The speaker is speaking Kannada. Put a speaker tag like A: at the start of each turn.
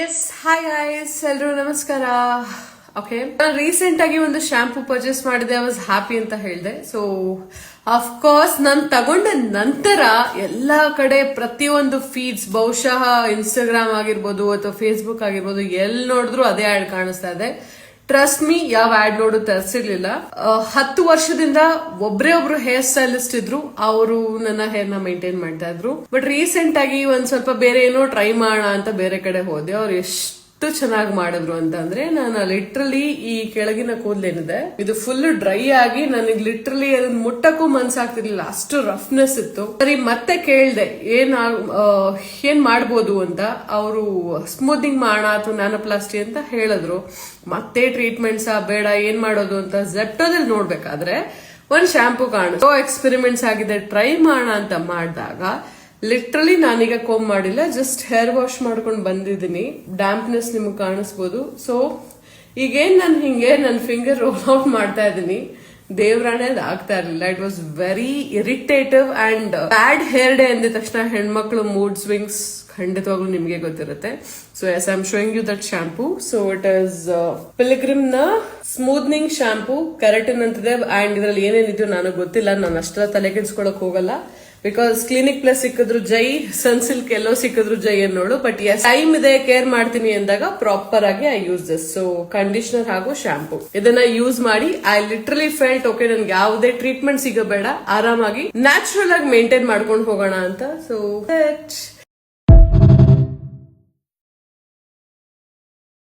A: ಎಸ್ ಹಾಯ್ ಗೈಸ್ ಎಲ್ರು ನಮಸ್ಕಾರ. ಓಕೆ, ನಾನು ರೀಸೆಂಟ್ ಆಗಿ ಒಂದು ಶಾಂಪೂ ಪರ್ಚೇಸ್ ಮಾಡಿದೆ. ಐ ವಾಸ್ ಹ್ಯಾಪಿ ಅಂತ ಹೇಳಿದೆ. ಸೊ ಅಫ್ಕೋರ್ಸ್ ನಾನು ತಗೊಂಡ ನಂತರ ಎಲ್ಲಾ ಕಡೆ ಪ್ರತಿಯೊಂದು ಫೀಡ್ಸ್, ಬಹುಶಃ ಇನ್ಸ್ಟಾಗ್ರಾಮ್ ಆಗಿರ್ಬೋದು ಅಥವಾ ಫೇಸ್ಬುಕ್ ಆಗಿರ್ಬೋದು, ಎಲ್ಲಿ ನೋಡಿದ್ರು ಅದೇ ಆಡ್ ಕಾಣಿಸ್ತಾ ಇದೆ. ಟ್ರಸ್ಟ್ ಮೀ, ಯಾವ ಆಡ್ ನೋಡು ತರಿಸಿರ್ಲಿಲ್ಲ. 10 ವರ್ಷದಿಂದ ಒಬ್ರೇ ಒಬ್ರು ಹೇರ್ ಸ್ಟೈಲಿಸ್ಟ್ ಇದ್ರು, ಅವರು ನನ್ನ ಹೇರ್ ನ ಮೇಂಟೈನ್ ಮಾಡ್ತಾ ಇದ್ರು. ಬಟ್ ರೀಸೆಂಟ್ ಆಗಿ ಒಂದ್ ಸ್ವಲ್ಪ ಬೇರೆ ಏನೋ ಟ್ರೈ ಮಾಡೋಣ ಅಂತ ಬೇರೆ ಕಡೆ ಹೋದೆ. ಅವ್ರು ಎಷ್ಟು ಚೆನ್ನಾಗಿ ಮಾಡಿದ್ರು ಅಂತಂದ್ರೆ, ನಾನು ಲಿಟ್ರಲಿ ಈ ಕೆಳಗಿನ ಕೂದಲೇನಿದೆ ಇದು ಫುಲ್ ಡ್ರೈ ಆಗಿ ನನಗೆ ಲಿಟ್ರಲಿ ಅದನ್ನ ಮುಟ್ಟಕ್ಕೂ ಮನ್ಸಾಗ್ತಿರ್ಲಿಲ್ಲ, ಅಷ್ಟು ರಫ್ನೆಸ್ ಇತ್ತು. ಸರಿ, ಮತ್ತೆ ಕೇಳ್ದೆ ಏನ್ ಮಾಡ್ಬೋದು ಅಂತ. ಅವರು ಸ್ಮೂತಿಂಗ್ ಮಾಡೋಣ ಅಥವಾ ನ್ಯಾನೋಪ್ಲಾಸ್ಟಿ ಅಂತ ಹೇಳಿದ್ರು. ಮತ್ತೆ ಟ್ರೀಟ್ಮೆಂಟ್ಸ್ ಬೇಡ, ಏನ್ ಮಾಡೋದು ಅಂತ ಜೆಪ್ಟೋದಲ್ಲಿ ನೋಡ್ಬೇಕಾದ್ರೆ ಒಂದ್ ಶಾಂಪೂ ಕಾಣಿಸ್ತು. ಎಕ್ಸ್ಪೆರಿಮೆಂಟ್ಸ್ ಆಗಿದೆ, ಟ್ರೈ ಮಾಡೋಣ ಅಂತ ಮಾಡಿದಾಗ ಲಿಟ್ರಲಿ ನಾನೀಗ ಕೋಮ್ ಮಾಡಿಲ್ಲ, ಜಸ್ಟ್ ಹೇರ್ ವಾಶ್ ಮಾಡ್ಕೊಂಡು ಬಂದಿದ್ದೀನಿ. ಡ್ಯಾಂಪ್ನೆಸ್ ನಿಮ್ಗೆ ಕಾಣಿಸ್ಬೋದು. ಸೊ ಈಗೇನ್ ನಾನು ಹಿಂಗೆ ನನ್ನ ಫಿಂಗರ್ ರೋಲ್ ಔಟ್ ಮಾಡ್ತಾ ಇದ್ದೀನಿ, ದೇವ್ರಾಣೆ ಅದು ಆಗ್ತಾ ಇರ್ಲಿಲ್ಲ. It was very irritative and bad hair day ಅಂದಿದ ತಕ್ಷಣ ಹೆಣ್ಮಕ್ಳು ಮೂಡ್ ಸ್ವಿಂಗ್ಸ್ ಖಂಡಿತವಾಗ್ಲೂ ನಿಮ್ಗೆ ಗೊತ್ತಿರುತ್ತೆ. So yes I am showing you that shampoo. So it is Pilgrim ನ ಸ್ಮೂತ್ನಿಂಗ್ ಶಾಂಪೂ, ಕೆರಾಟಿನ್ ಅಂತಿದೆ. ಅಂಡ್ ಇದ್ರಲ್ಲಿ ಏನೇನಿದೆಯೋ ನನಗೆ ಗೊತ್ತಿಲ್ಲ, ನಾನು ಅಷ್ಟೆಲ್ಲ ತಲೆ ಕೆಡಿಸ್ಕೊಳಕ್ ಹೋಗಲ್ಲ. ಬಿಕಾಸ್ ಕ್ಲಿನಿಕ್ ಪ್ಲಸ್ ಸಿಕ್ಕಿದ್ರು ಜೈ, ಸನ್ಸಿಲ್ಕ್ ಎಲ್ಲೋ ಸಿಕ್ಕಿದ್ರು ಜೈ ಅನ್ನೋಳು. ಬಟ್ ಎಸ್ ಟೈಮ್ ಇದೆ, ಕೇರ್ ಮಾಡ್ತೀನಿ ಅಂದಾಗ ಪ್ರಾಪರ್ ಆಗಿ I use this. So conditioner ಹಾಗೂ ಶಾಂಪೂ ಇದನ್ನ ಯೂಸ್ ಮಾಡಿ ಐ ಲಿಟ್ರಲಿ ಫೆಲ್ಟ್ ಓಕೆ, ನನ್ಗೆ ಯಾವುದೇ ಟ್ರೀಟ್ಮೆಂಟ್ ಸಿಗಬೇಡ, ಆರಾಮಾಗಿ ನ್ಯಾಚುರಲ್ ಆಗಿ ಮೇಂಟೈನ್ ಮಾಡ್ಕೊಂಡು ಹೋಗೋಣ ಅಂತ. ಸೊ